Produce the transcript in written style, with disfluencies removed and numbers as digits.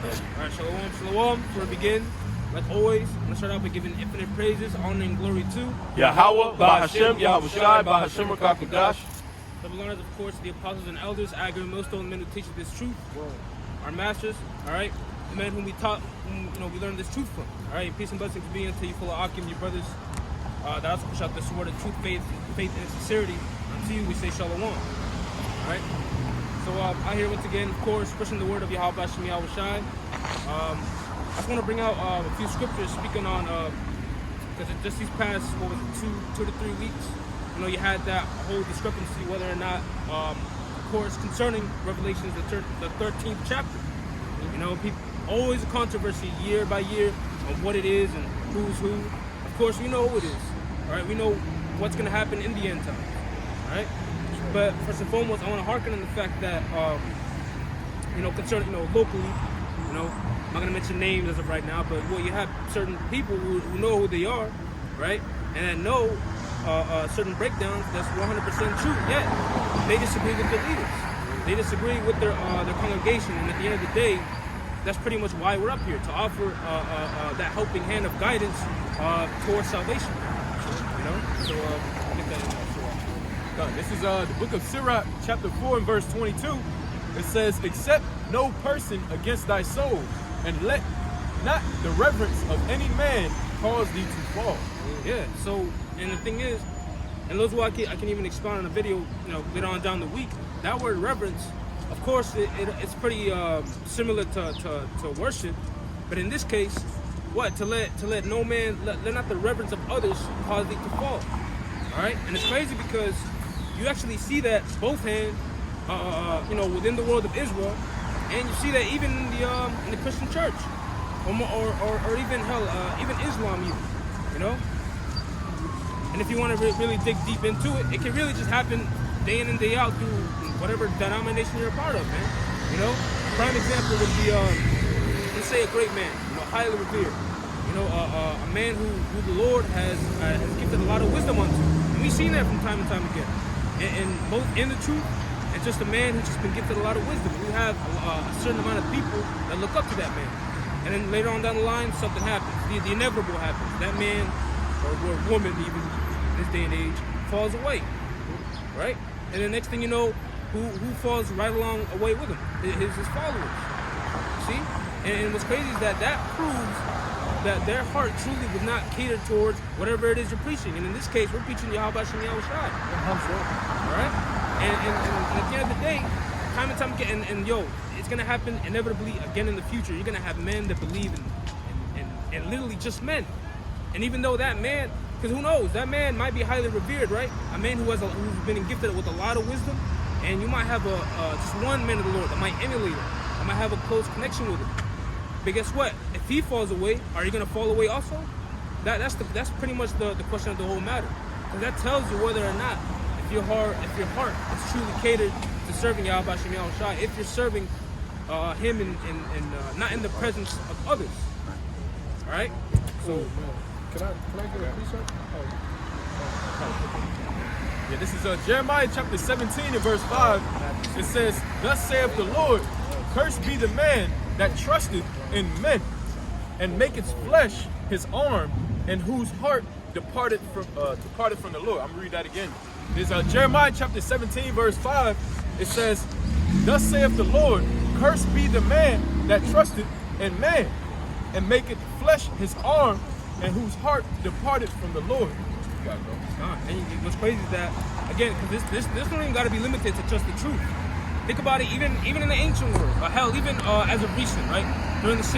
All right, shalom, shalom. Before we begin, like always, I'm going to start out by giving infinite praises, honor, and glory to Yahweh, Bahashem, Yahweh Shai, Bahashem Rakakadash. the learners, of course, the apostles and elders, Agri and millstone men who teach us this truth, our masters, all right, the men whom we taught, whom we learned this truth from, all right, peace and blessings to be unto you, full of Akim, your brothers, that also push out the sword of truth, faith, and sincerity. Unto you, we say shalom, all right. So out here once again, of course, pushing the word of Yahweh Hashem Yahweh Shai. I just want to bring out a few scriptures speaking on, because just these past, what was it, two to 3 weeks, you had that whole discrepancy whether or not, of course, concerning Revelations, the 13th chapter. People, always a controversy year by year on what it is and who's who. Of course, we know who it is, all right? We know what's going to happen in the end time, all right? But first and foremost, I want to hearken on the fact that, concerning, locally, I'm not going to mention names as of right now, but you have certain people who know who they are, right? And that know certain breakdowns that's 100% true. Yet they disagree with their leaders. They disagree with their congregation, and at the end of the day, that's pretty much why we're up here, to offer that helping hand of guidance towards salvation. So I'll get that in there. This is the book of Sirach, chapter 4 and verse 22. It says, "Accept no person against thy soul, and let not the reverence of any man cause thee to fall." Yeah, so, and the thing is, and those why I can even expound on a video, later on down the week, that word reverence, of course, it's pretty similar to worship, but in this case, what? To let no man, let not the reverence of others cause thee to fall. All right? And it's crazy because you actually see that both hands, within the world of Israel, and you see that even in the Christian church, or even even Islam, even, And if you want to really dig deep into it, it can really just happen day in and day out through whatever denomination you're a part of, man. Prime example would be, let's say, a great man, highly revered, a man who the Lord has gifted a lot of wisdom unto, and we've seen that from time and time again, and both in the truth and just a man who's just been gifted a lot of wisdom. We have a certain amount of people that look up to that man, and then later on down the line, something happens. The inevitable happens. That man or woman, even in this day and age, falls away, right? And the next thing you know, who falls right along away with him? His followers. See? And what's crazy is that proves that their heart truly was not catered towards whatever it is you're preaching. And in this case, we're preaching Yahweh Hashem Yahweh Shai. All right? And at the end of the day, time and time again, and it's going to happen inevitably again in the future. You're going to have men that believe in literally just men. And even though that man, because who knows, that man might be highly revered, right? A man who's been gifted with a lot of wisdom, and you might have just one man of the Lord that might emulate him, that might have a close connection with him. But guess what? If he falls away, are you going to fall away also? That's pretty much the question of the whole matter. Because that tells you whether or not, if your heart is truly catered to serving Yahweh Hashem Yahweh Shai, if you're serving him in not in the presence of others. All right? So. Can I get a precept? Yeah, this is Jeremiah chapter 17 and verse 5. It says, "Thus saith the Lord, cursed be the man that trusteth in men, and maketh flesh his arm, and whose heart departed from the Lord." I'm gonna read that again. This is Jeremiah chapter 17 verse 5. It says, "Thus saith the Lord, cursed be the man that trusteth in man, and maketh flesh his arm, and whose heart departed from the Lord." And what's crazy is that, again, because this don't even got to be limited to just the truth. Think about it, even in the ancient world, hell, even as of recent, right? During the